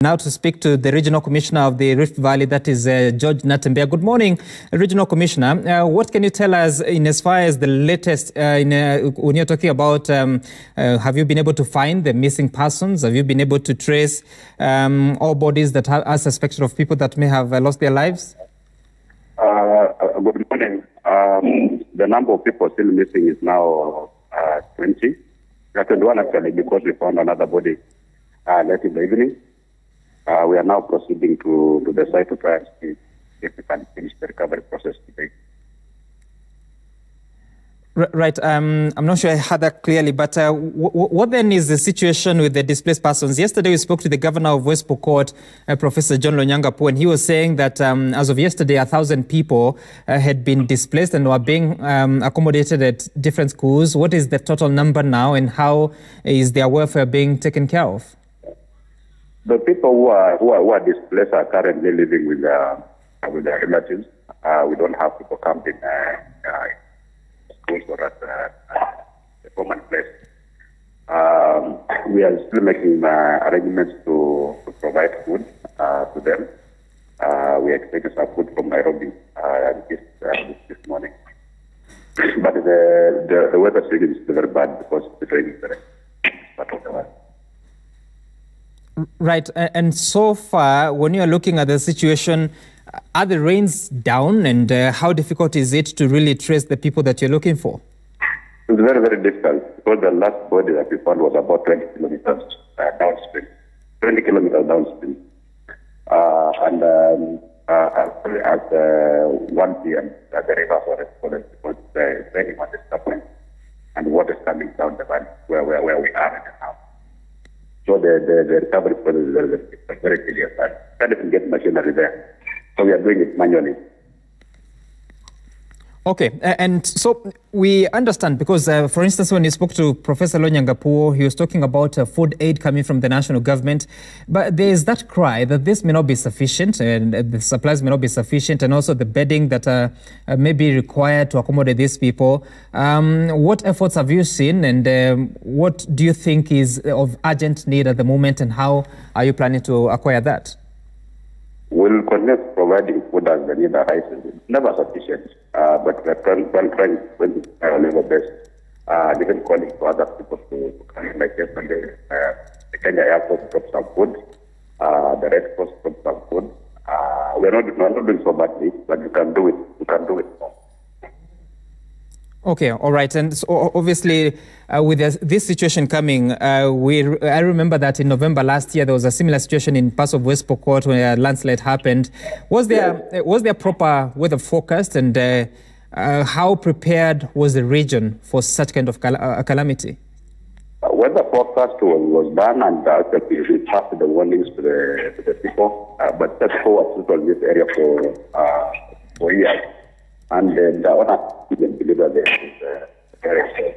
Now to speak to the Regional Commissioner of the Rift Valley, that is George Natembeya. Good morning, Regional Commissioner. What can you tell us in as far as the latest, when you're talking about, have you been able to find the missing persons? Have you been able to trace all bodies that are suspected of people that may have lost their lives? Good morning. The number of people still missing is now 20. 21 actually, because we found another body late in the evening. We are now proceeding to the site to try and see if we can finish the recovery process today. Right. I'm not sure I heard that clearly, but what then is the situation with the displaced persons? Yesterday we spoke to the governor of West Pokot, Professor John Lonyangapu, and he was saying that as of yesterday, 1,000 people had been displaced and were being accommodated at different schools. What is the total number now, and how is their welfare being taken care of? The people who are displaced are currently living with their relatives. We don't have people camped in schools or at the common place. We are still making arrangements to provide food to them. We are expecting some food from Nairobi this morning. But the weather situation is still very bad because the rain is very part of the world. Right, and so far, when you are looking at the situation, are the rains down, and how difficult is it to really trace the people that you're looking for? It's very, very difficult, because the last body that we found was about 20 kilometers downstream. 20 kilometers downstream. At 1 p.m., the rivers were exploded because the raining was stopping, and water is coming down the valley where we are right now. So the recovery process is very tedious. I can't even get machinery there. So we are doing it manually. Okay, and so we understand because, for instance, when you spoke to Professor Lonyangapu, he was talking about food aid coming from the national government. But there is that cry that this may not be sufficient, and the supplies may not be sufficient, and also the bedding that may be required to accommodate these people. What efforts have you seen, and what do you think is of urgent need at the moment, and how are you planning to acquire that? We'll continue providing food as the need arises. It's never sufficient, but we're trying to our level best. Even calling for other people to come in, like yesterday, the Kenya Air Force dropped some food, the Red Cross dropped some food. We're not doing so badly, but we can do it. We can do it more. Okay, all right. And so obviously, with this situation coming, I remember that in November last year, there was a similar situation in parts of West Pokot where a landslide happened. Was there proper weather forecast, and how prepared was the region for such kind of calamity? Weather forecast was done, and we passed the warnings to the people, but that's forward to this area for years. And the owner didn't believe that there is very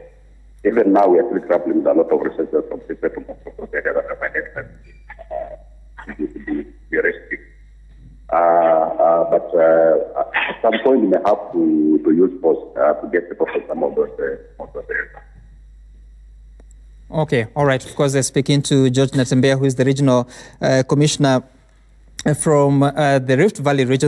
even now, we are still grappling with a lot of researchers from the settlement of the area that are financed to be realistic. But at some point, we may have to use force to get people from some of those areas. Okay, all right. Of course, speaking to George Natembeya, who is the Regional Commissioner from the Rift Valley region.